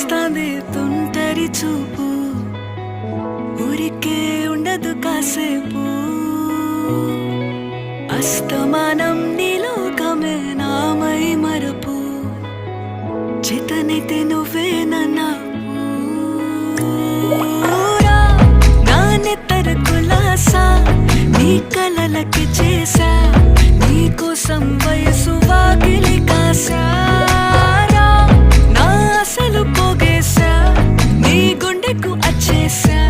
వస్తాంది తుంటరి చూపు, ఊరికే ఉండదు కాసేపు. అస్తమానం నీలోకమే నామై మరపు, చేతనైతే నువ్వే నన్నూరా. నా నెత్తర కులాసా నీ కలలకి చేసా, నీ కోసం వయసు వాకిలి కాసారా. నా అసలు పోగేశా, నీ గుండెకు అచ్చేసా.